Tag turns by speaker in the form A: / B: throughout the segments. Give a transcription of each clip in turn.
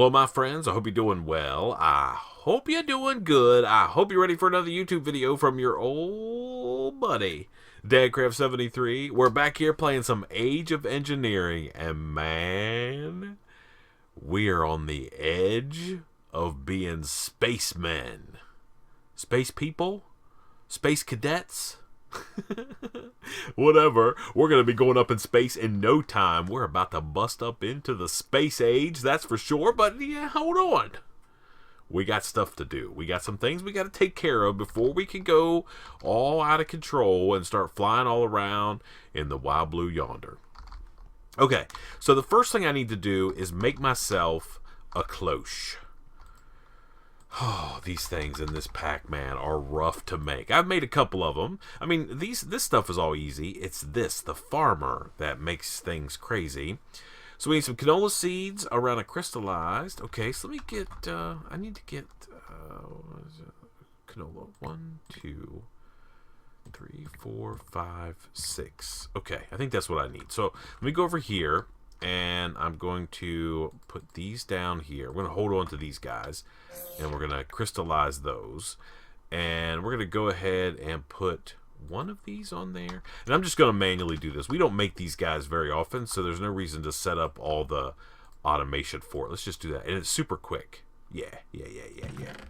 A: Hello, my friends. I hope you're doing well. I hope you're doing good. I hope you're ready for another YouTube video from your old buddy, Dadcraft73. We're back here playing some Age of Engineering, and man, we are on the edge of being spacemen. Space people? Space cadets? Whatever. We're going to be going up in space in no time. We're about to bust up into the space age, that's for sure. But yeah, hold on. We got stuff to do. We got some things we got to take care of before we can go all out of control and start flying all around in the wild blue yonder. Okay, so the first thing I need to do is make myself a cloche. Oh, these things in this pack, man, are rough to make. I've made a couple of them. I mean, this stuff is all easy. It's the farmer, that makes things crazy. So we need some canola seeds around a crystallized. Okay, so let me get, I need to get, what is it? Canola. 1, 2, 3, 4, 5, 6. Okay, I think that's what I need. So let me go over here, and I'm going to put these down here. We're going to hold on to these guys, and we're going to crystallize those. And we're going to go ahead and put one of these on there. And I'm just going to manually do this. We don't make these guys very often, so there's no reason to set up all the automation for it. Let's just do that. And it's super quick. Yeah.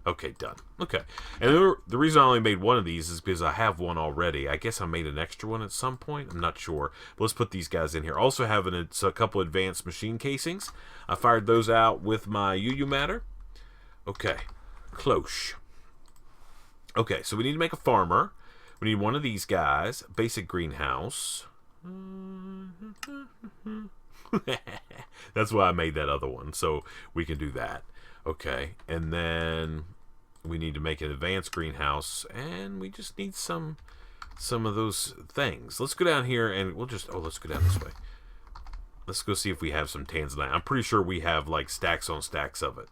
A: Okay, done. Okay. And the reason I only made one of these is because I have one already. I guess I made an extra one at some point. I'm not sure. But let's put these guys in here. Also have a couple advanced machine casings. I fired those out with my UU matter. Okay. Cloche. Okay, so we need to make a farmer. We need one of these guys. Basic greenhouse. That's why I made that other one. So we can do that. Okay, and then we need to make an advanced greenhouse, and we just need some of those things. Let's go down here, and we'll just, let's go down this way. Let's go see if we have some tanzanite. I'm pretty sure we have, like, stacks on stacks of it.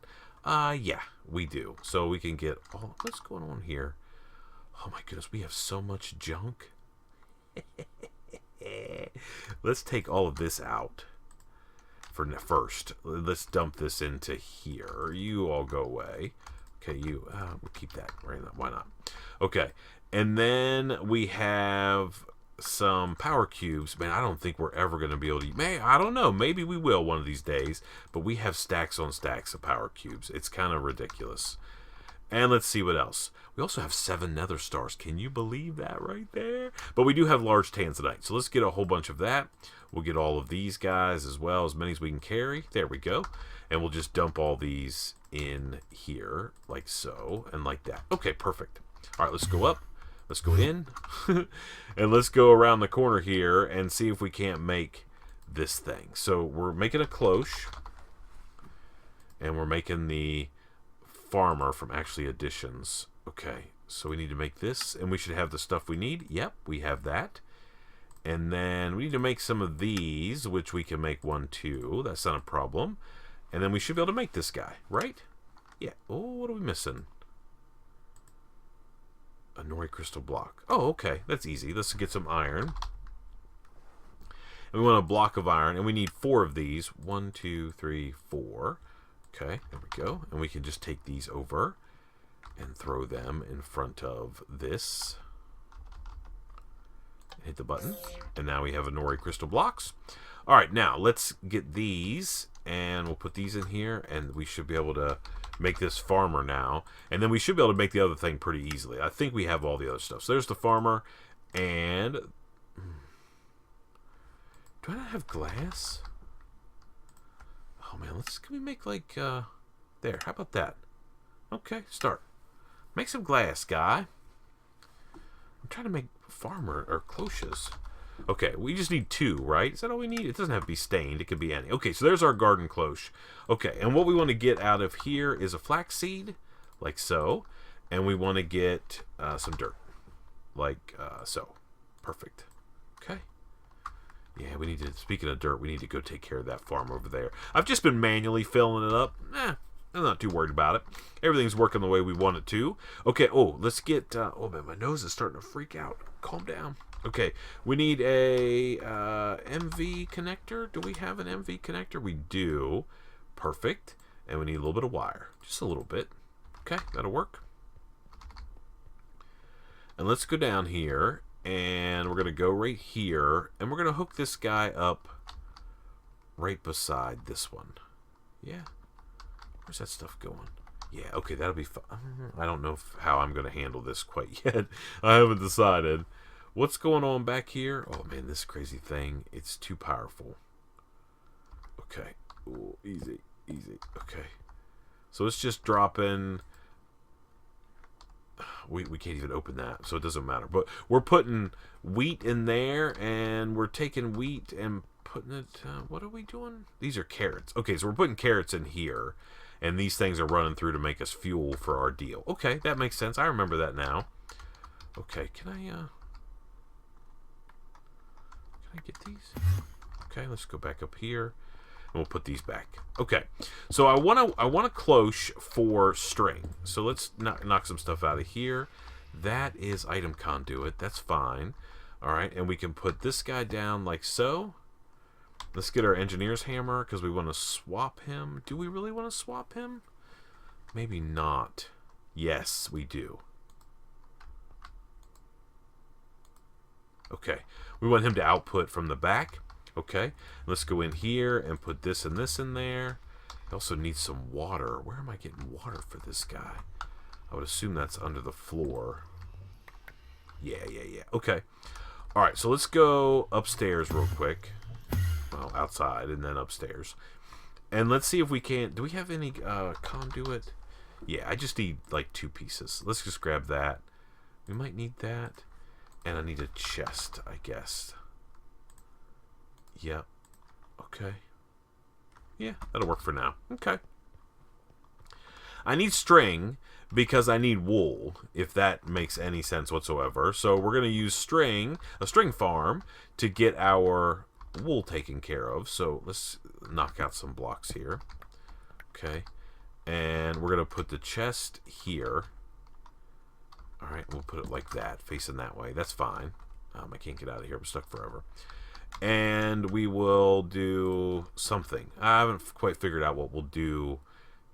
A: Yeah, we do. So we can get, what's going on here? Oh my goodness, we have so much junk. Let's take all of this out. First, let's dump this into here. You all go away. Okay, we'll keep that. Right now. Why not? Okay, and then we have some power cubes. Man, I don't think we're ever going to be able to. I don't know. Maybe we will one of these days. But we have stacks on stacks of power cubes. It's kind of ridiculous. And let's see what else. We also have 7 nether stars. Can you believe that right there? But we do have large tanzanite. So let's get a whole bunch of that. We'll get all of these guys as well, as many as we can carry. There we go. And we'll just dump all these in here, like so, and like that. Okay, perfect. All right, let's go up. Let's go in. And let's go around the corner here and see if we can't make this thing. So we're making a cloche. And we're making the farmer from actually additions. Okay, so we need to make this, and we should have the stuff we need. Yep, we have that. And then we need to make some of these, which we can make 1, 2. That's not a problem. And then we should be able to make this guy, right? Yeah. Oh, what are we missing? A nori crystal block. Oh, okay. That's easy. Let's get some iron. And we want a block of iron, and we need 4 of these. 1, 2, 3, 4. Okay, there we go. And we can just take these over and throw them in front of this. Hit the button, and now we have a nori crystal blocks. All right, now let's get these, and we'll put these in here, and we should be able to make this farmer now. And then we should be able to make the other thing pretty easily. I think we have all the other stuff. So there's the farmer, and do I not have glass? Oh man, can we make like there? How about that? Okay, start. Make some glass, guy. I'm trying to make farmer or cloches. Okay, we just need 2, right? Is that all we need? It doesn't have to be stained. It could be any. Okay, so there's our garden cloche. Okay, and what we want to get out of here is a flax seed, like so. And we want to get some dirt, like so. Perfect. Okay. Yeah, we need to, speaking of dirt, we need to go take care of that farm over there. I've just been manually filling it up. I'm not too worried about it. Everything's working the way we want it to. Okay, let's get, oh man, my nose is starting to freak out. Calm down. Okay, we need a MV connector. Do we have an MV connector? We do. Perfect. And we need a little bit of wire. Just a little bit. Okay, that'll work. And let's go down here, and we're going to go right here, and we're going to hook this guy up right beside this one. Yeah. Where's that stuff going? Yeah, okay, that'll be fun. I don't know how I'm going to handle this quite yet. I haven't decided. What's going on back here? Oh, man, this crazy thing. It's too powerful. Okay. Ooh, easy, easy. Okay. So it's just dropping... We can't even open that, so it doesn't matter. But we're putting wheat in there, and we're taking wheat and putting it... what are we doing? These are carrots. Okay, so we're putting carrots in here, and these things are running through to make us fuel for our deal. Okay, that makes sense. I remember that now. Okay, can I get these? Okay, let's go back up here. And we'll put these back. Okay, so I want a cloche for string. So let's knock some stuff out of here. That is item conduit. That's fine. All right, and we can put this guy down like so. Let's get our engineer's hammer because we want to swap him. Do we really want to swap him? Maybe not. Yes, we do. Okay, we want him to output from the back. Okay, let's go in here and put this and this in there. I also need some water. Where am I getting water for this guy? I would assume that's under the floor. Yeah. Okay. All right, so let's go upstairs real quick. Well, outside and then upstairs. And let's see if we can... Do we have any conduit? Yeah, I just need like 2 pieces. Let's just grab that. We might need that. And I need a chest, I guess. Yep. Okay. Yeah, that'll work for now. Okay. I need string because I need wool, if that makes any sense whatsoever. So we're going to use a string farm, to get our wool taken care of. So let's knock out some blocks here. Okay. And we're going to put the chest here. All right, we'll put it like that, facing that way. That's fine. I can't get out of here. I'm stuck forever. And we will do something. I haven't quite figured out what we'll do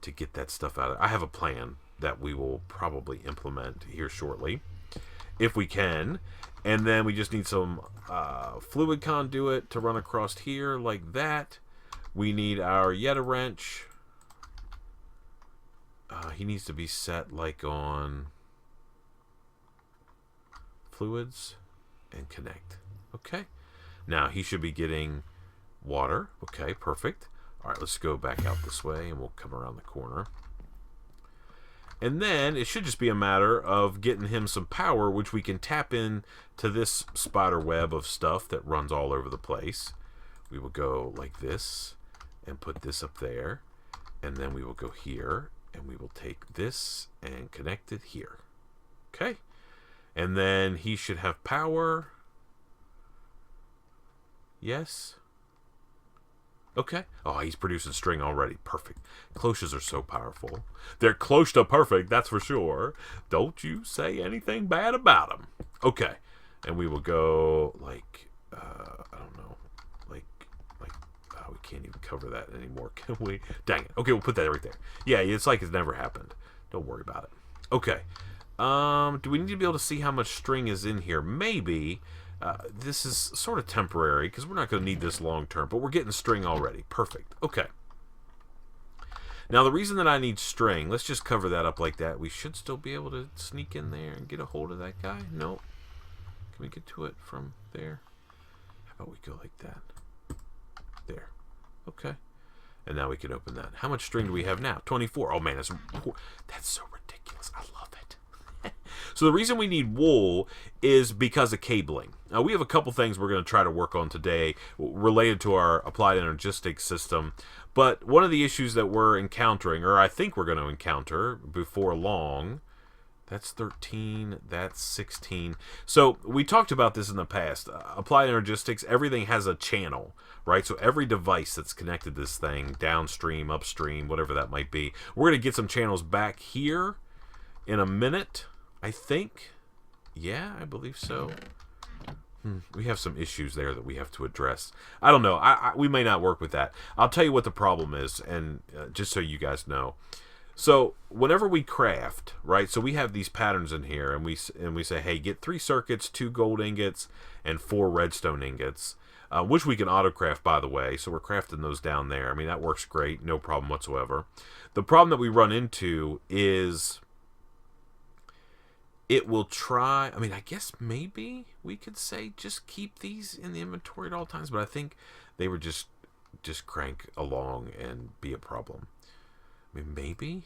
A: to get that stuff out of it. I have a plan that we will probably implement here shortly, if we can. And then we just need some fluid conduit to run across here like that. We need our Yeta wrench. He needs to be set like on fluids and connect. Okay. Now, he should be getting water. Okay, perfect. All right, let's go back out this way, and we'll come around the corner. And then it should just be a matter of getting him some power, which we can tap in to this spider web of stuff that runs all over the place. We will go like this and put this up there. And then we will go here, and we will take this and connect it here. Okay. And then he should have power... Yes. Okay. Oh, he's producing string already. Perfect. Cloches are so powerful. They're close to perfect, that's for sure. Don't you say anything bad about them. Okay. And we will go like, I don't know, like, oh, we can't even cover that anymore, can we? Dang it. Okay, we'll put that right there. Yeah, it's like it's never happened. Don't worry about it. Okay. Do we need to be able to see how much string is in here? Maybe. This is sort of temporary because we're not going to need this long term, but we're getting string already. Perfect. Okay. Now, the reason that I need string, let's just cover that up like that. We should still be able to sneak in there and get a hold of that guy. Nope. Can we get to it from there? How about we go like that? There. Okay. And now we can open that. How much string do we have now? 24. Oh, man, that's so ridiculous. I love it. So the reason we need wool is because of cabling. Now, we have a couple things we're going to try to work on today related to our applied energistics system. But one of the issues that we're encountering, or I think we're going to encounter before long, that's 13, that's 16. So we talked about this in the past. Applied energistics, everything has a channel, right? So every device that's connected to this thing, downstream, upstream, whatever that might be, we're going to get some channels back here in a minute, I think. Yeah, I believe so. We have some issues there that we have to address. I don't know. We may not work with that. I'll tell you what the problem is, and just so you guys know. So whenever we craft, right? So we have these patterns in here, and we say, hey, get 3 circuits, 2 gold ingots, and 4 redstone ingots, which we can auto-craft, by the way. So we're crafting those down there. I mean, that works great, no problem whatsoever. The problem that we run into is it will try. I mean, I guess maybe we could say just keep these in the inventory at all times, but I think they would just crank along and be a problem. I mean, maybe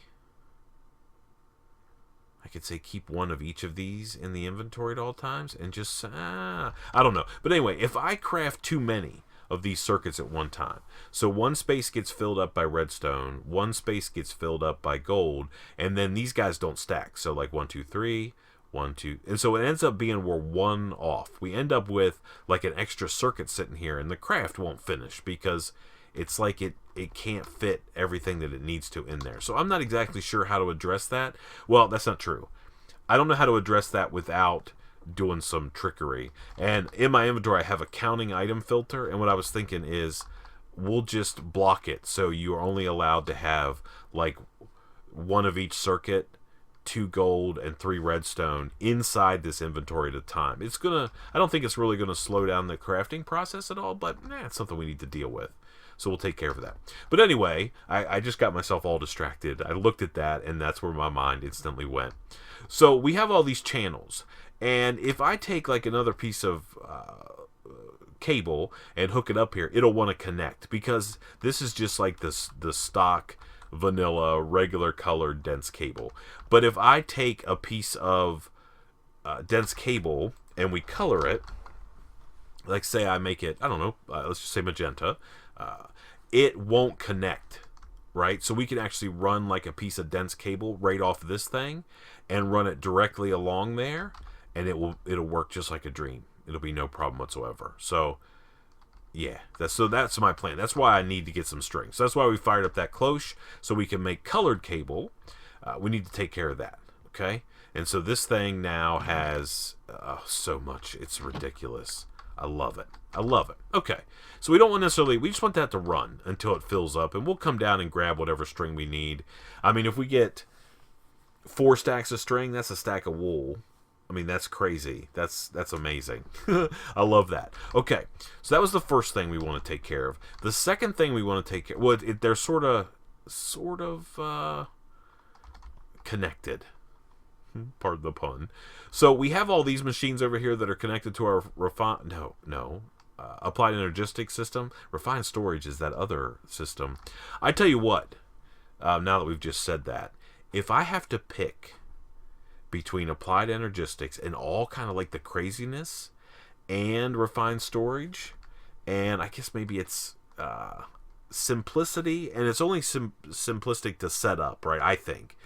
A: I could say keep 1 of each of these in the inventory at all times and just, I don't know. But anyway, if I craft too many of these circuits at one time, so 1 space gets filled up by redstone, 1 space gets filled up by gold, and then these guys don't stack. So like 1, 2, 3, 1, 2, and so it ends up being we're 1 off. We end up with like an extra circuit sitting here, and the craft won't finish because it's like it can't fit everything that it needs to in there. So I'm not exactly sure how to address that. Well, that's not true. I don't know how to address that without doing some trickery. And in my inventory, I have a counting item filter. And what I was thinking is we'll just block it. So you're only allowed to have like 1 of each circuit, 2 gold, and 3 redstone inside this inventory at a time. I don't think it's really gonna slow down the crafting process at all, but it's something we need to deal with. So we'll take care of that. But anyway, I just got myself all distracted. I looked at that, and that's where my mind instantly went. So we have all these channels. And if I take like another piece of cable and hook it up here, it'll want to connect. Because this is just like the stock, vanilla, regular colored dense cable. But if I take a piece of dense cable and we color it, like say I make it, I don't know, let's just say magenta, it won't connect, right? So we can actually run like a piece of dense cable right off this thing and run it directly along there, and it'll work just like a dream. It'll be no problem whatsoever. So yeah, that's my plan. That's why I need to get some strings. So that's why we fired up that cloche, so we can make colored cable. We need to take care of that, okay? And so this thing now has so much. It's ridiculous. I love it. I love it. Okay. So we don't want necessarily, we just want that to run until it fills up, and we'll come down and grab whatever string we need. I mean, if we get 4 stacks of string, that's a stack of wool. I mean, that's crazy. That's amazing. I love that. Okay. So that was the first thing we want to take care of. The second thing we want to take care of, well, they're sort of connected. Pardon the pun. So we have all these machines over here that are connected to our applied energistics system. Refined storage is that other system. I tell you what, now that we've just said that, if I have to pick between applied energistics and all kind of like the craziness and refined storage, and I guess maybe it's simplicity, and it's only simplistic to set up, right? I think.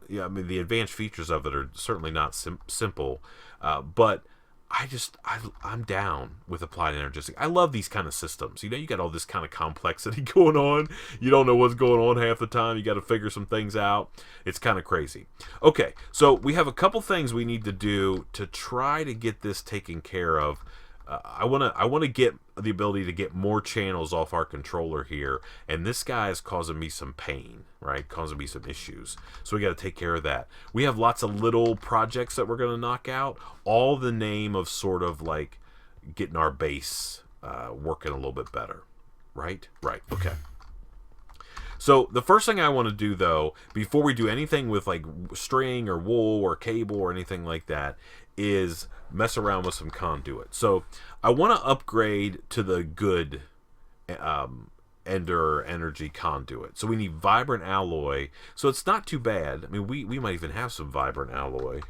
A: Yeah, I mean, the advanced features of it are certainly not simple, but I'm down with applied energistics. I love these kind of systems. You know, you got all this kind of complexity going on. You don't know what's going on half the time. You got to figure some things out. It's kind of crazy. Okay, so we have a couple things we need to do to try to get this taken care of. I want to get the ability to get more channels off our controller here, and this guy is causing me some pain, right? Causing me some issues. So we got to take care of that. We have lots of little projects that we're going to knock out, all in the name of sort of like getting our base working a little bit better, right? Right. Okay. So the first thing I want to do, though, before we do anything with like string or wool or cable or anything like that, is mess around with some conduit. So I want to upgrade to the good Ender energy conduit. So we need vibrant alloy. So it's not too bad. I mean, we might even have some vibrant alloy.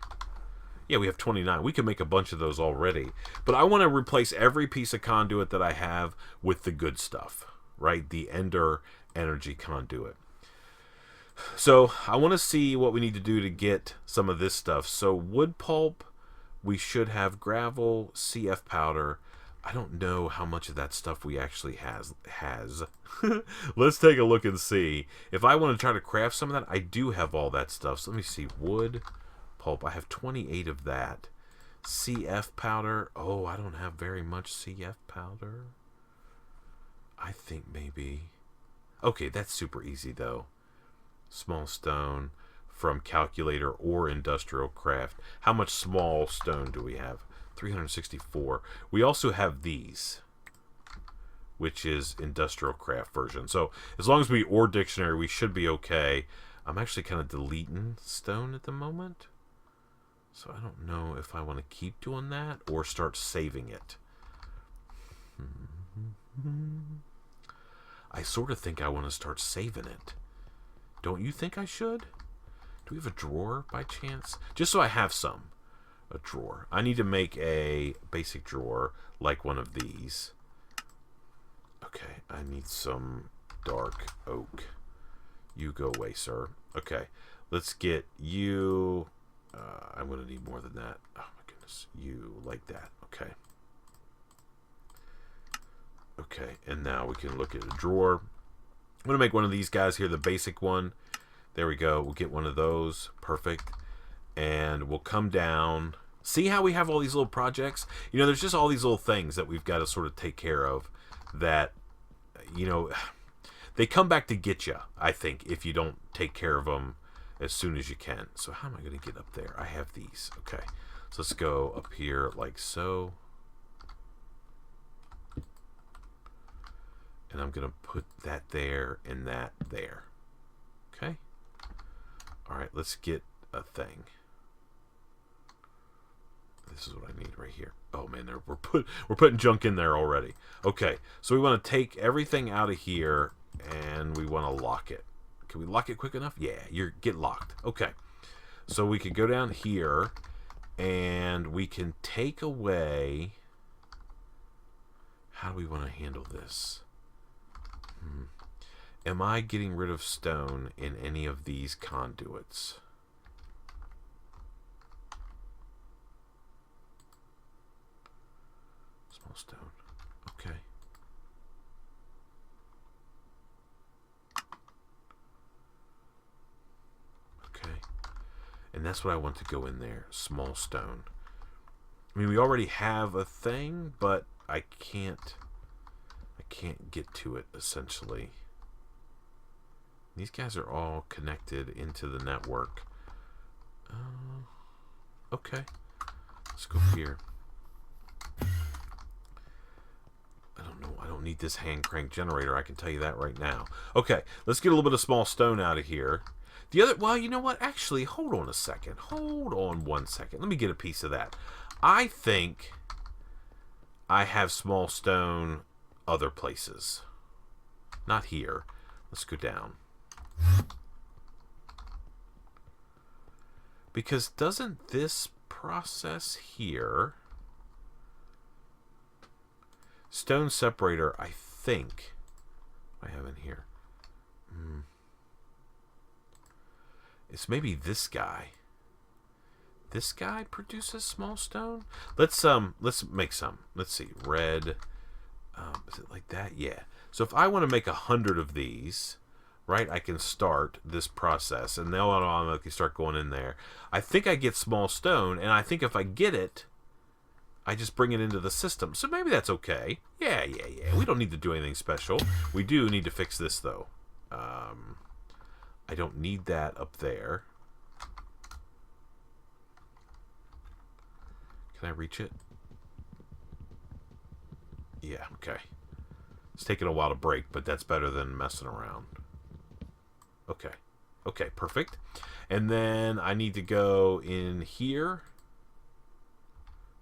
A: Yeah, we have 29. We can make a bunch of those already. But I want to replace every piece of conduit that I have with the good stuff, right? The Ender energy conduit. So I want to see what we need to do to get some of this stuff. So wood pulp, we should have gravel, CF powder. I don't know how much of that stuff we actually has. Let's take a look and see. If I want to try to craft some of that, I do have all that stuff. So let me see. Wood, pulp. I have 28 of that. CF powder. Oh, I don't have very much CF powder. I think maybe... Okay, that's super easy, though. Small stone from calculator or industrial craft. How much small stone do we have? 364. We also have these, which is industrial craft version. So as long as we ore dictionary, we should be okay. I'm actually kind of deleting stone at the moment. So I don't know if I want to keep doing that or start saving it. I sort of think I want to start saving it. Don't you think I should? Do we have a drawer by chance? Just so I have some. A drawer. I need to make a basic drawer like one of these. Okay, I need some dark oak. You go away, sir. Okay, let's get you... I'm going to need more than that. Oh my goodness. You like that. Okay. Okay, and now we can look at a drawer. I'm going to make one of these guys here, the basic one. There we go. We'll get one of those. Perfect. And we'll come down. See how we have all these little projects? You know, there's just all these little things that we've got to sort of take care of that, you know, they come back to get you, I think, if you don't take care of them as soon as you can. So how am I going to get up there? I have these. Okay. So let's go up here like so. And I'm going to put that there and that there. Okay. All right, let's get a thing. This is what I need right here. Oh man, we're putting junk in there already. Okay, so we want to take everything out of here and we want to lock it. Can we lock it quick enough? Yeah, get locked. Okay, so we can go down here and we can take away. How do we want to handle this? Am I getting rid of stone in any of these conduits? Small stone. Okay. Okay. And that's what I want to go in there. Small stone. I mean, we already have a thing, but I can't get to it, essentially. These guys are all connected into the network. Okay. Let's go here. I don't know. I don't need this hand crank generator. I can tell you that right now. Okay. Let's get a little bit of small stone out of here. The other... Well, you know what? Actually, hold on a second. Hold on 1 second. Let me get a piece of that. I think I have small stone other places. Not here. Let's go down. Because doesn't this process here... Stone separator, I think I have in here. It's maybe this guy. This guy produces small stone? Let's make some. Let's see. Red. Is it like that? Yeah. So if I want to make 100 of these, right, I can start this process, and they'll automatically start going in there. I think I get small stone, and I think if I get it, I just bring it into the system. So maybe that's okay. Yeah. We don't need to do anything special. We do need to fix this, though. I don't need that up there. Can I reach it? Yeah, okay. It's taking a while to break, but that's better than messing around. Okay. Okay, perfect. And then I need to go in here.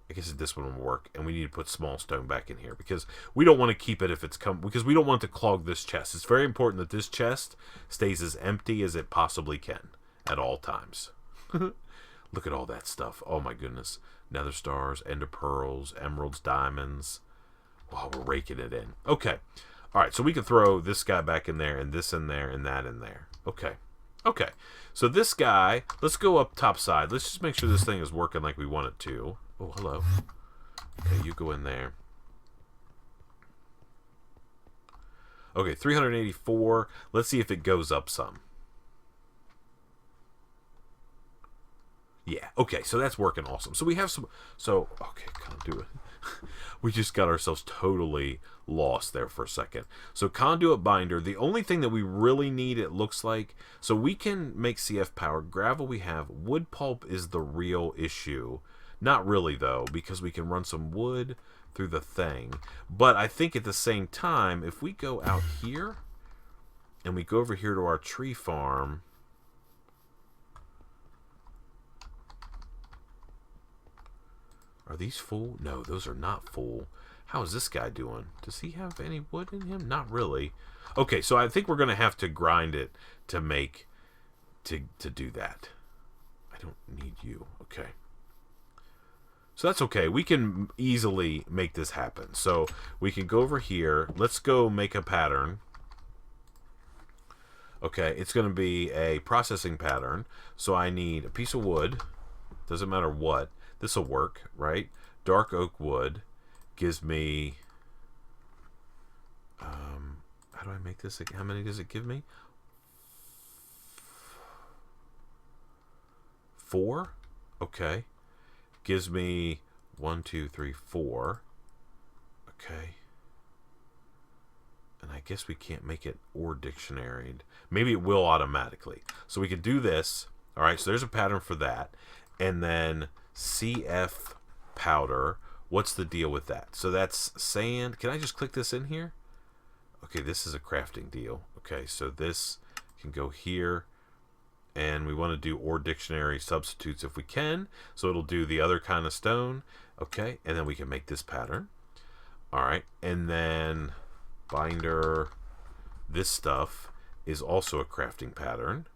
A: I guess this one will work. And we need to put small stone back in here because we don't want to keep it if it's because we don't want to clog this chest. It's very important that this chest stays as empty as it possibly can at all times. Look at all that stuff. Oh my goodness. Nether stars, ender pearls, emeralds, diamonds. Wow, we're raking it in. Okay. All right, so we can throw this guy back in there and this in there and that in there. Okay. Okay. So this guy, let's go up top side. Let's just make sure this thing is working like we want it to. Oh, hello. Okay, you go in there. Okay, 384. Let's see if it goes up some. Yeah. Okay. So that's working awesome. So we have some. So okay, conduit. We just got ourselves totally lost there for a second. So conduit binder. The only thing that we really need, it looks like, so we can make CF power. Gravel we have. Wood pulp is the real issue. Not really though, because we can run some wood through the thing. But I think at the same time, if we go out here and we go over here to our tree farm. Are these full? No, those are not full. How is this guy doing? Does he have any wood in him? Not really. Okay, so I think we're going to have to grind it to make, to do that. I don't need you. Okay. So that's okay. We can easily make this happen. So we can go over here. Let's go make a pattern. Okay, it's going to be a processing pattern. So I need a piece of wood. Doesn't matter what. This will work, right? Dark oak wood gives me... how do I make this? How many does it give me? 4? Okay. Gives me 1, 2, 3, 4. Okay. And I guess we can't make it or dictionaried. Maybe it will automatically. So we can do this. All right, so there's a pattern for that. And then CF powder. What's the deal with that? So that's sand. Can I just click this in here? Okay, this is a crafting deal. Okay, so this can go here. And we want to do or dictionary substitutes if we can. So it'll do the other kind of stone. Okay, and then we can make this pattern. All right, and then binder. This stuff is also a crafting pattern.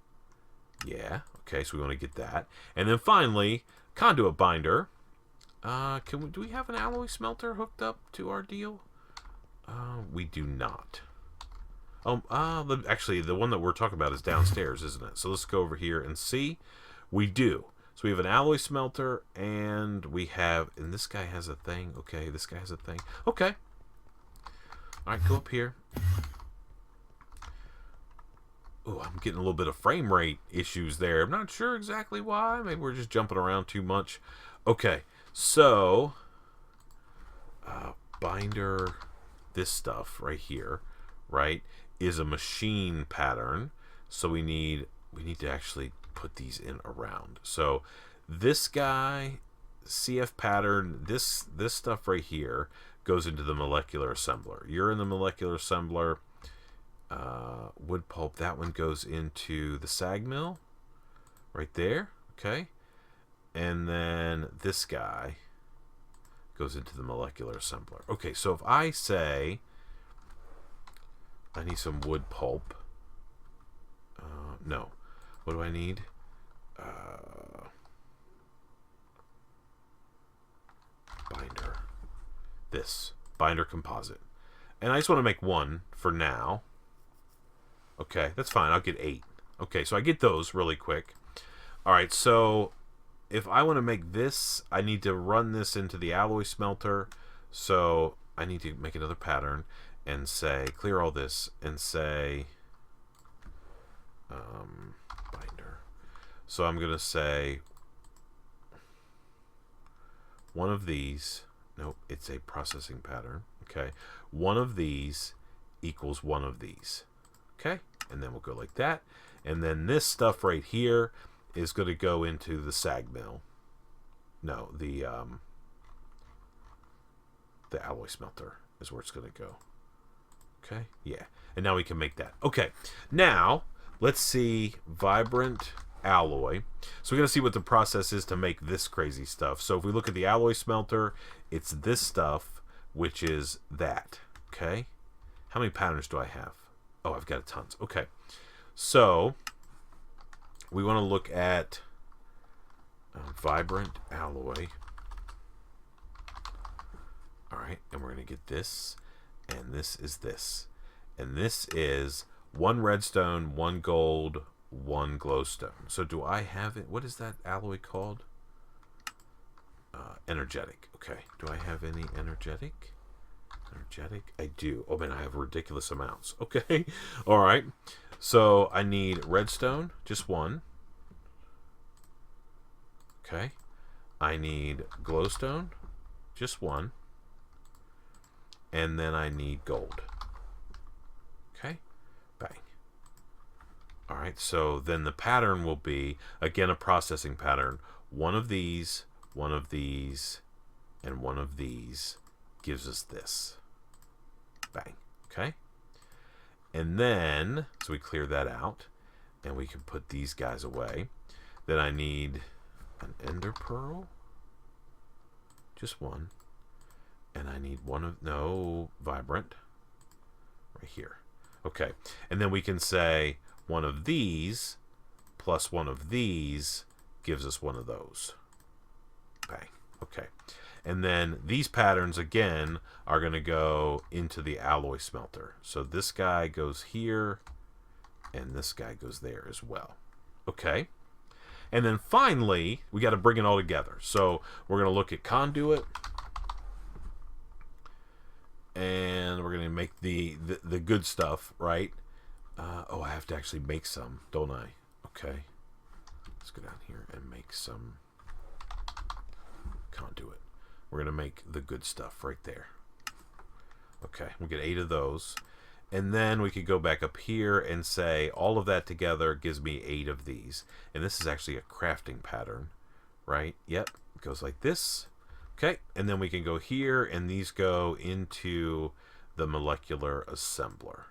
A: Yeah, okay, so we want to get that. And then finally, conduit binder. Do we have an alloy smelter hooked up to our deal? We do not. Actually, the one that we're talking about is downstairs, isn't it? So let's go over here and see. We do. So we have an alloy smelter, and we have, and this guy has a thing. Okay, this guy has a thing. Okay. All right, go up here. Oh, I'm getting a little bit of frame rate issues there. I'm not sure exactly why. Maybe we're just jumping around too much. Okay, so binder, this stuff right here, right, is a machine pattern. So we need to actually put these in around. So this guy, CF pattern, this stuff right here goes into the molecular assembler. You're in the molecular assembler. Wood pulp, that one goes into the sag mill right there. Okay, and then this guy goes into the molecular assembler. Okay, so if I say I need some wood pulp, no, what do I need? Binder, this binder composite, and I just want to make one for now. Okay, that's fine. I'll get 8. Okay, so I get those really quick. All right, so if I want to make this, I need to run this into the alloy smelter. So I need to make another pattern and say, clear all this and say, binder. So I'm going to say one of these. Nope, it's a processing pattern. Okay, one of these equals one of these. Okay, and then we'll go like that. And then this stuff right here is going to go into the sag mill. No, the alloy smelter is where it's going to go. Okay, yeah. And now we can make that. Okay, now let's see vibrant alloy. So we're going to see what the process is to make this crazy stuff. So if we look at the alloy smelter, it's this stuff, which is that. Okay, how many patterns do I have? Oh, I've got tons. Okay, so we want to look at vibrant alloy. All right, and we're going to get this, and this is this. And this is 1 redstone, 1 gold, 1 glowstone. So do I have it? What is that alloy called? Energetic. Okay, do I have any energetic? Energetic? I do. Oh man, I have ridiculous amounts. Okay. All right. So I need redstone, just 1. Okay. I need glowstone, just one. And then I need gold. Okay. Bang. All right, so then the pattern will be, again, a processing pattern. One of these, and one of these gives us this. Bang. Okay. And then, so we clear that out, and we can put these guys away. Then I need an ender pearl. Just one. And I need one of, no, vibrant. Right here. Okay. And then we can say one of these plus one of these gives us one of those. Bang. Okay. And then these patterns, again, are going to go into the alloy smelter. So this guy goes here, and this guy goes there as well. Okay. And then finally, we got to bring it all together. So we're going to look at conduit. And we're going to make the good stuff, right? Oh, I have to actually make some, don't I? Okay. Let's go down here and make some conduit. We're going to make the good stuff right there. Okay, we'll get 8 of those. And then we could go back up here and say all of that together gives me 8 of these. And this is actually a crafting pattern, right? Yep, it goes like this. Okay, and then we can go here and these go into the molecular assembler.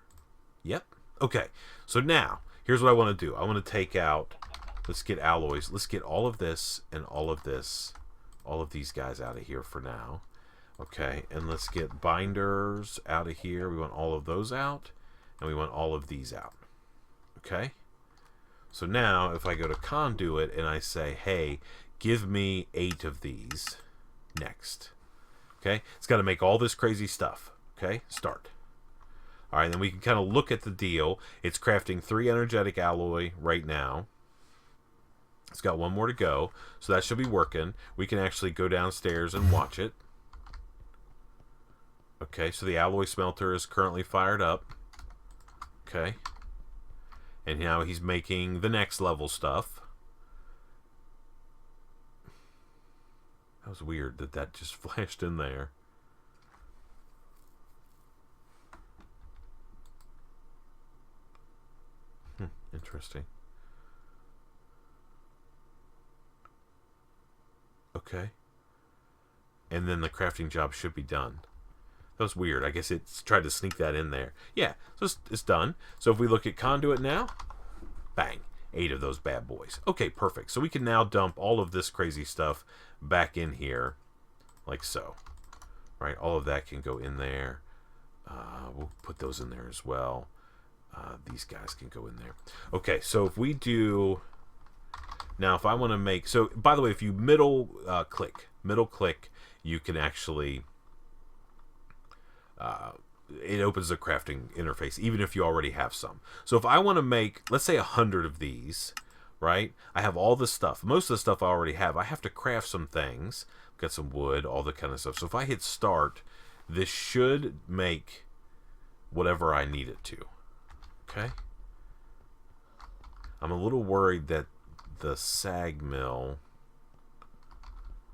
A: Yep. Okay, so now here's what I want to do. I want to take out, let's get alloys. Let's get all of this and all of this, all of these guys out of here for now. Okay, and let's get binders out of here. We want all of those out, and we want all of these out. Okay, so now if I go to conduit and I say, hey, give me 8 of these next. Okay, it's got to make all this crazy stuff. Okay, start. All right, then we can kind of look at the deal. It's crafting 3 energetic alloy right now. It's got 1 more to go, so that should be working. We can actually go downstairs and watch it. Okay, so the alloy smelter is currently fired up. Okay. And now he's making the next level stuff. That was weird that that just flashed in there. Interesting. Okay. And then the crafting job should be done. That was weird. I guess it's tried to sneak that in there. Yeah, so it's done. So if we look at conduit now, bang, 8 of those bad boys. Okay, perfect. So we can now dump all of this crazy stuff back in here, like so. Right, all of that can go in there. We'll put those in there as well. These guys can go in there. Okay, so if we do... Now, if I want to make... So, by the way, if you middle click, you can actually... it opens the crafting interface, even if you already have some. So if I want to make, let's say 100 of these, right? I have all this stuff. Most of the stuff I already have. I have to craft some things. Got some wood, all that kind of stuff. So if I hit start, this should make whatever I need it to. Okay? I'm a little worried that the sag mill...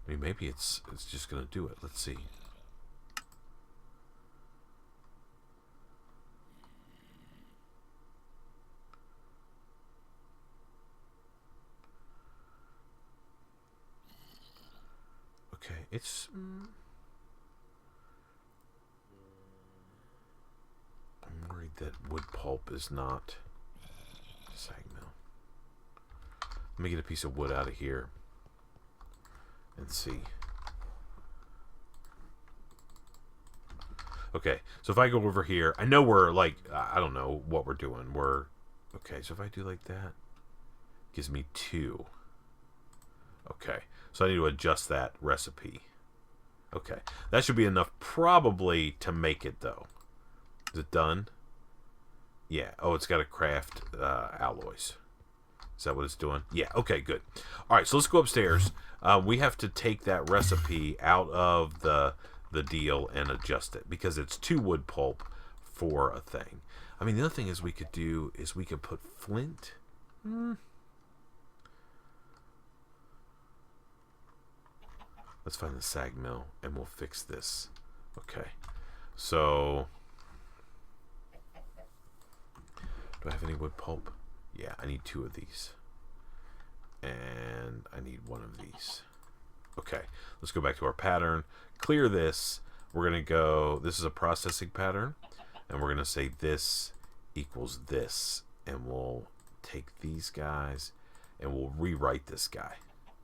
A: I mean, maybe it's just going to do it. Let's see. Okay, it's... I'm worried that wood pulp is not sag mill. Let me get a piece of wood out of here and see. Okay, so if I go over here, I know we're like, I don't know what we're doing. We're, okay, so if I do like that, it gives me 2. Okay, so I need to adjust that recipe. Okay, that should be enough probably to make it though. Is it done? Yeah, oh, it's got to craft alloys. Is that what it's doing? Yeah, okay, good. All right, so let's go upstairs. We have to take that recipe out of the deal and adjust it because it's 2 wood pulp for a thing. I mean, the other thing is we could do is we could put flint. Let's find the sag mill and we'll fix this. Okay. So, do I have any wood pulp? Yeah, I need 2 of these. And I need 1 of these. Okay, let's go back to our pattern. Clear this. We're going to go, this is a processing pattern. And we're going to say this equals this. And we'll take these guys and we'll rewrite this guy.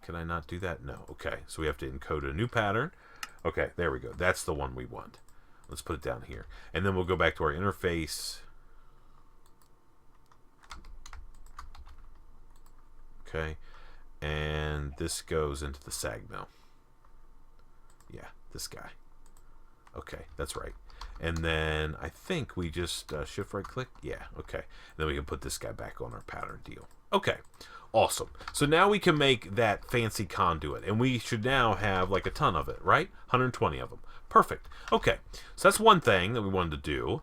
A: Can I not do that? No. Okay, so we have to encode a new pattern. Okay, there we go. That's the one we want. Let's put it down here. And then we'll go back to our interface. Okay. And this goes into the sag mill. Yeah, this guy. Okay, that's right. And then I think we just shift right click. Yeah, okay. And then we can put this guy back on our pattern deal. Okay, awesome. So now we can make that fancy conduit. And we should now have like a ton of it, right? 120 of them. Perfect. Okay, so that's one thing that we wanted to do.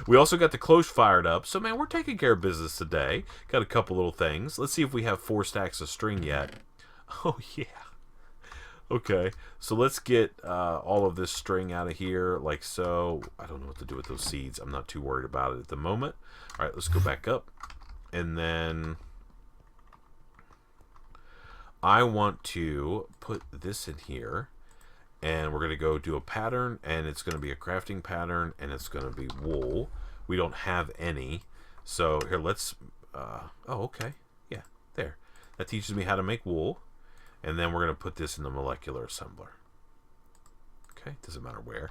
A: We also got the cloche fired up. So, man, we're taking care of business today. Got a couple little things. Let's see if we have 4 stacks of string yet. Oh, yeah. Okay, so let's get all of this string out of here like so. I don't know what to do with those seeds. I'm not too worried about it at the moment. All right, let's go back up. And then I want to put this in here. And we're going to go do a pattern, and it's going to be a crafting pattern, and it's going to be wool. We don't have any. So here, let's, oh, okay. Yeah, there. That teaches me how to make wool. And then we're going to put this in the molecular assembler. Okay, doesn't matter where.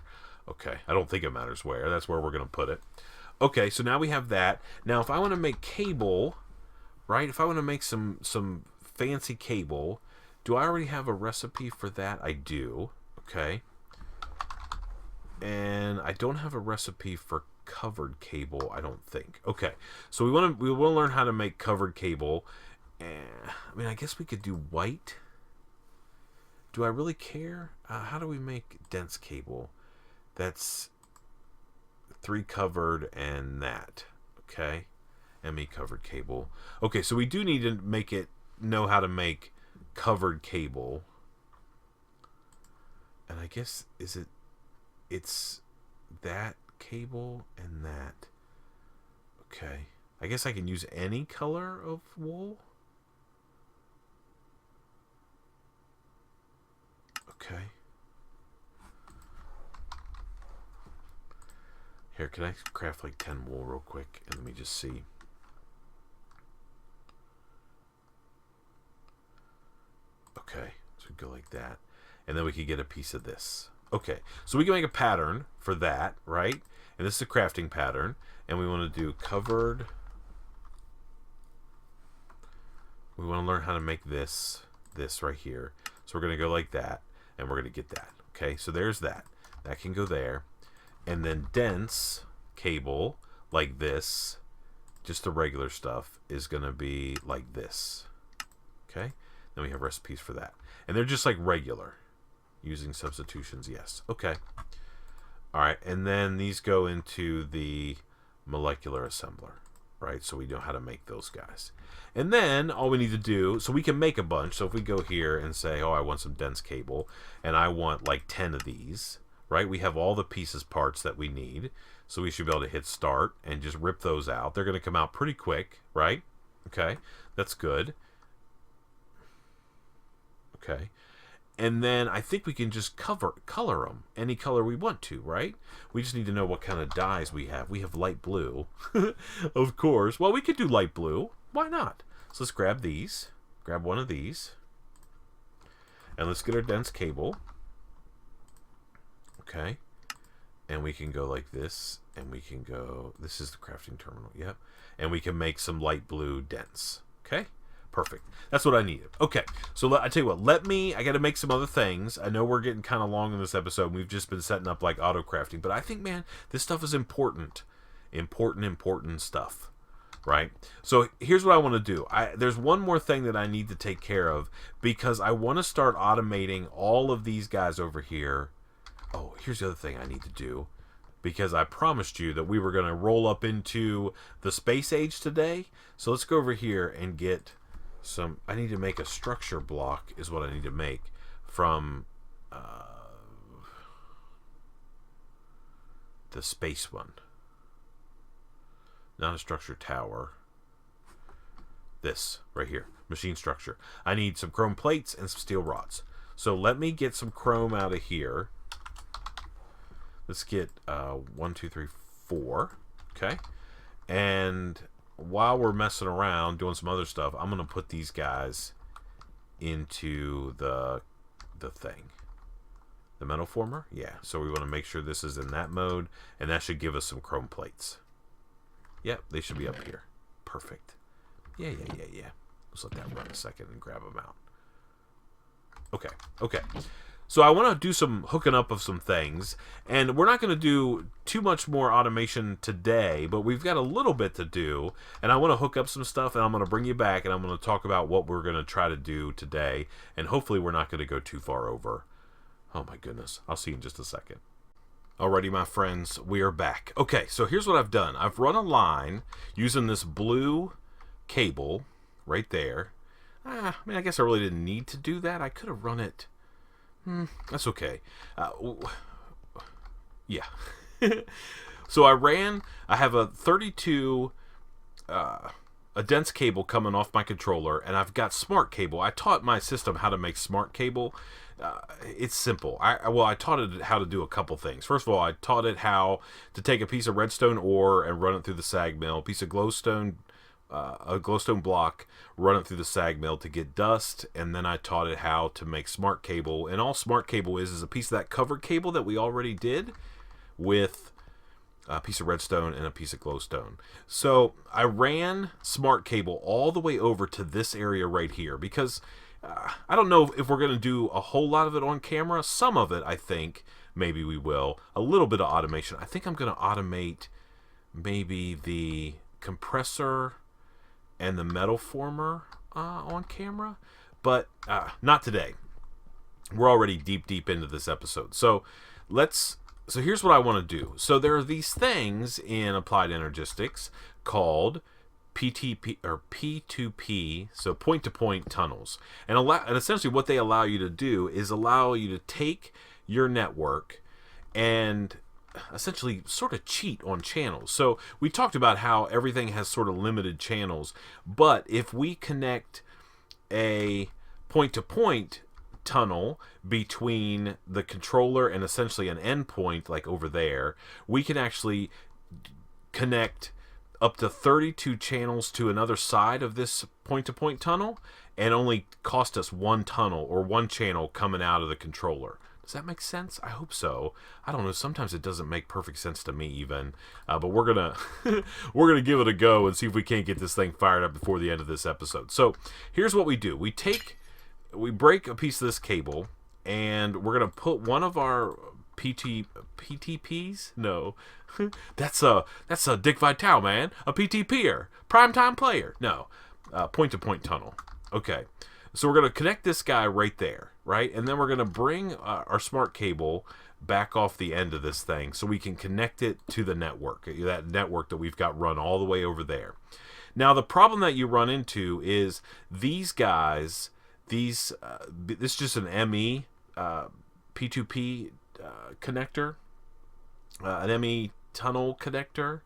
A: Okay, I don't think it matters where. That's where we're going to put it. Okay, so now we have that. Now, if I want to make cable, right, if I want to make some fancy cable, do I already have a recipe for that? I do. Okay, and I don't have a recipe for covered cable, I don't think. Okay, so we want to learn how to make covered cable. I mean, I guess we could do white. Do I really care? How do we make dense cable? That's 3 covered and that. Okay, ME covered cable. Okay, so we do need to know how to make covered cable. And I guess, it's that cable and that. Okay. I guess I can use any color of wool. Okay. Here, can I craft like 10 wool real quick? And let me just see. Okay. So we go like that. And then we can get a piece of this. Okay, so we can make a pattern for that, right? And this is a crafting pattern. And we want to do covered. We want to learn how to make this right here. So we're going to go like that. And we're going to get that. Okay, so there's that. That can go there. And then dense cable, like this, just the regular stuff, is going to be like this. Okay, then we have recipes for that. And they're just like regular. Using substitutions, yes. Okay. All right, and then these go into the molecular assembler, right? So we know how to make those guys. And then all we need to do, so we can make a bunch. So if we go here and say, oh, I want some dense cable, and I want like 10 of these, right? We have all the pieces, parts that we need. So we should be able to hit start and just rip those out. They're going to come out pretty quick, right? Okay, that's good. Okay. And then I think we can just color them any color we want to, right? We just need to know what kind of dyes we have. We have light blue, of course. Well, we could do light blue. Why not? So let's grab these. Grab one of these. And let's get our dense cable. Okay. And we can go like this. And we can go... This is the crafting terminal. Yep. And we can make some light blue dense. Okay. Perfect. That's what I needed. Okay, so I tell you what, I got to make some other things. I know we're getting kind of long in this episode. We've just been setting up like auto crafting, but I think, man, this stuff is important. Important stuff, right? So here's what I want to do. There's one more thing that I need to take care of because I want to start automating all of these guys over here. Oh, here's the other thing I need to do because I promised you that we were going to roll up into the space age today. So let's go over here and get... I need to make a structure block is what I need to make from the space one. Not a structure tower. This right here, machine structure. I need some chrome plates and some steel rods. So let me get some chrome out of here. Let's get 1, 2, 3, 4. Okay. And while we're messing around doing some other stuff, I'm gonna put these guys into the thing. The metal former? Yeah. So we want to make sure this is in that mode, and that should give us some chrome plates. Yep, they should be up here. Perfect. Yeah. Let's let that run a second and grab them out. Okay. So I want to do some hooking up of some things, and we're not going to do too much more automation today, but we've got a little bit to do, and I want to hook up some stuff, and I'm going to bring you back, and I'm going to talk about what we're going to try to do today, and hopefully we're not going to go too far over. Oh my goodness. I'll see you in just a second. Alrighty, my friends, we are back. Okay, so here's what I've done. I've run a line using this blue cable right there. I mean, I guess I really didn't need to do that. I could have run it. That's okay. Yeah. So I have a 32, a dense cable coming off my controller, and I've got smart cable. I taught my system how to make smart cable. It's simple. I taught it how to do a couple things. First of all, I taught it how to take a piece of redstone ore and run it through the sag mill, a piece of glowstone, a glowstone block, run it through the sag mill to get dust, and then I taught it how to make smart cable. And all smart cable is a piece of that covered cable that we already did with a piece of redstone and a piece of glowstone. So I ran smart cable all the way over to this area right here because I don't know if we're going to do a whole lot of it on camera. Some of it, I think, maybe we will. A little bit of automation. I think I'm going to automate maybe the compressor and the metal former on camera, but not today. We're already deep into this episode. So here's what I want to do. So there are these things in applied energistics called PTP or P2P, so point-to-point tunnels, and essentially what they allow you to do is allow you to take your network and essentially sort of cheat on channels. So we talked about how everything has sort of limited channels, but if we connect a point-to-point tunnel between the controller and essentially an endpoint like over there, we can actually connect up to 32 channels to another side of this point-to-point tunnel and only cost us one tunnel or one channel coming out of the controller. Does that make sense? I hope so. I don't know. Sometimes it doesn't make perfect sense to me even, but we're gonna give it a go and see if we can't get this thing fired up before the end of this episode. So here's what we do: we break a piece of this cable, and we're gonna put one of our PTPs? No. that's a Dick Vitale, man. A PTPer. Primetime player. No. Point-to-point tunnel. Okay. So we're going to connect this guy right there, right? And then we're going to bring our smart cable back off the end of this thing so we can connect it to the network, that network that we've got run all the way over there. Now, the problem that you run into is these guys, this is just an ME P2P connector, an ME tunnel connector,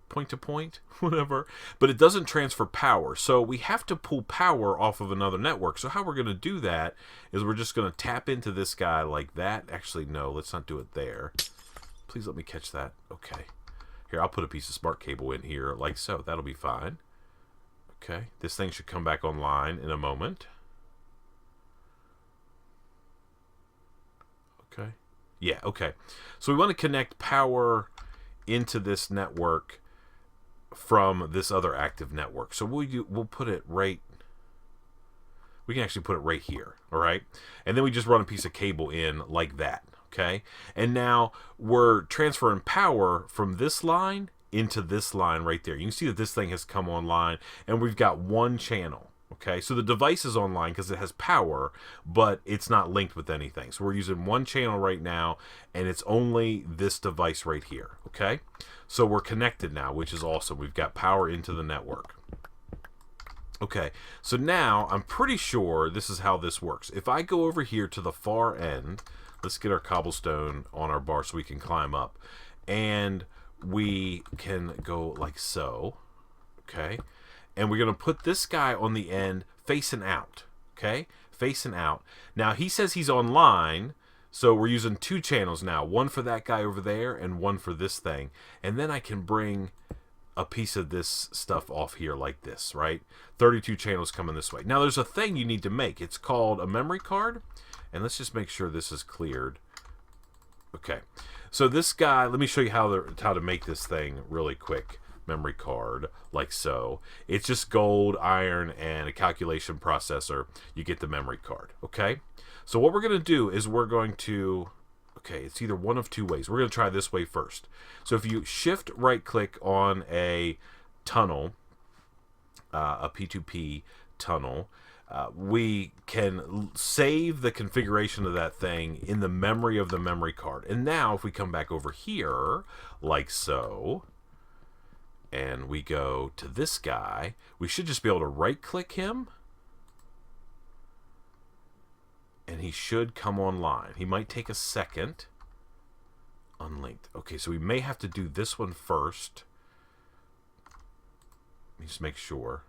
A: point-to-point, whatever, but it doesn't transfer power, so we have to pull power off of another network. So how we're going to do that is we're just going to tap into this guy like that. Actually, no, let's not do it there. Please let me catch that. Okay. Here, I'll put a piece of smart cable in here like so. That'll be fine. Okay. This thing should come back online in a moment. Okay. Yeah, okay. So we want to connect power into this network from this other active network. So we'll put it right, we can actually put it right here, all right? And then we just run a piece of cable in like that, okay? And now we're transferring power from this line into this line right there. You can see that this thing has come online, and we've got one channel. Okay, so the device is online because it has power, but it's not linked with anything. So we're using one channel right now, and it's only this device right here. Okay, so we're connected now, which is awesome. We've got power into the network. Okay, so now I'm pretty sure this is how this works. If I go over here to the far end, let's get our cobblestone on our bar so we can climb up. And we can go like so. Okay, and we're going to put this guy on the end facing out. Okay, facing out. Now, he says he's online, so we're using 2 channels now. One for that guy over there and one for this thing. And then I can bring a piece of this stuff off here like this, right? 32 channels coming this way. Now, there's a thing you need to make. It's called a memory card. And let's just make sure this is cleared. Okay. So this guy, let me show you how to make this thing really quick. Memory card, like so. It's just gold, iron, and a calculation processor. You get the memory card, okay? So what we're going to do is we're going to... Okay, it's either one of 2 ways. We're going to try this way first. So if you shift right-click on a tunnel, a P2P tunnel, we can save the configuration of that thing in the memory of the memory card. And now if we come back over here, like so, and we go to this guy, we should just be able to right-click him, and he should come online. He might take a second. Unlinked. Okay, so we may have to do this one first. Let me just make sure.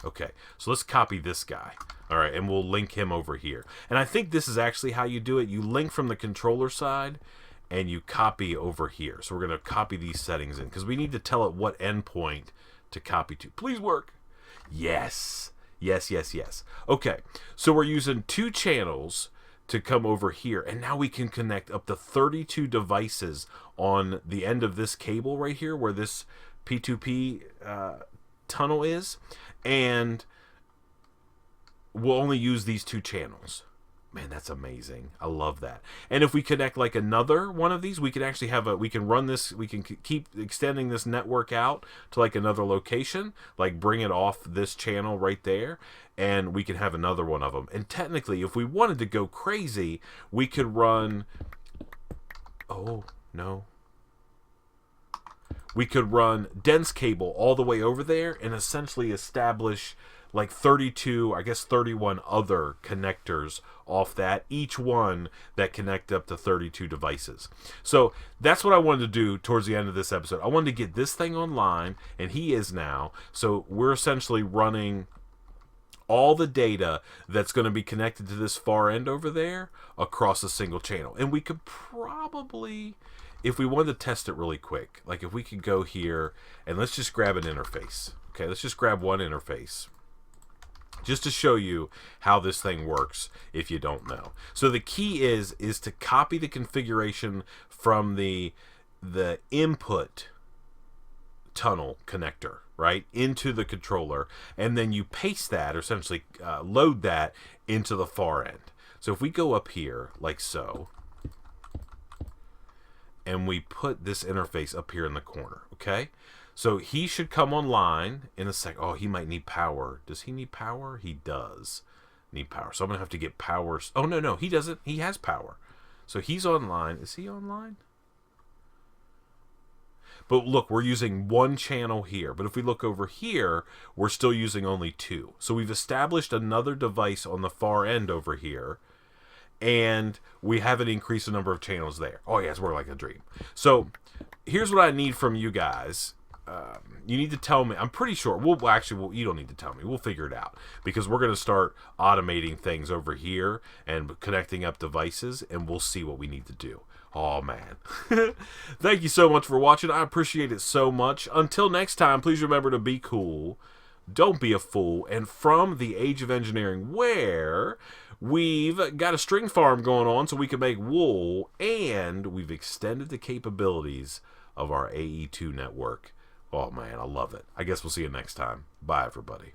A: Okay, so let's copy this guy. All right, and we'll link him over here. And I think this is actually how you do it. You link from the controller side, and you copy over here. So we're going to copy these settings in, because we need to tell it what endpoint to copy to. Please work. Yes. Yes, yes, yes. Okay, so we're using 2 channels to come over here, and now we can connect up to 32 devices on the end of this cable right here where this P2P tunnel is, and we'll only use these 2 channels. Man, that's amazing. I love that. And if we connect like another one of these, we can actually have we can run this, we can keep extending this network out to like another location, like bring it off this channel right there, and we can have another one of them. And technically, if we wanted to go crazy, we could run, oh, no. We could run dense cable all the way over there and essentially establish like 32, I guess 31 other connectors off that, each one that connect up to 32 devices. So that's what I wanted to do towards the end of this episode. I wanted to get this thing online, and he is now. So we're essentially running all the data that's going to be connected to this far end over there across a single channel. And we could probably, if we wanted to test it really quick, like if we could go here and let's just grab an interface. Okay, let's just grab one interface, just to show you how this thing works if you don't know. So the key is to copy the configuration from the input tunnel connector, right, into the controller, and then you paste that, or essentially load that into the far end. So if we go up here like so, and we put this interface up here in the corner, okay? So he should come online in a sec. Oh, he might need power. Does he need power? He does need power. So I'm going to have to get power. Oh, no, he doesn't. He has power. So he's online. Is he online? But look, we're using 1 channel here. But if we look over here, we're still using only 2. So we've established another device on the far end over here, and we haven't increased the number of channels there. Oh, yeah, it's working like a dream. So here's what I need from you guys. You need to tell me. I'm pretty sure. You don't need to tell me. We'll figure it out, because we're going to start automating things over here and connecting up devices, and we'll see what we need to do. Oh, man. Thank you so much for watching. I appreciate it so much. Until next time, please remember to be cool. Don't be a fool. And from the Age of Engineering, where we've got a string farm going on so we can make wool, and we've extended the capabilities of our AE2 network. Oh, man, I love it. I guess we'll see you next time. Bye, everybody.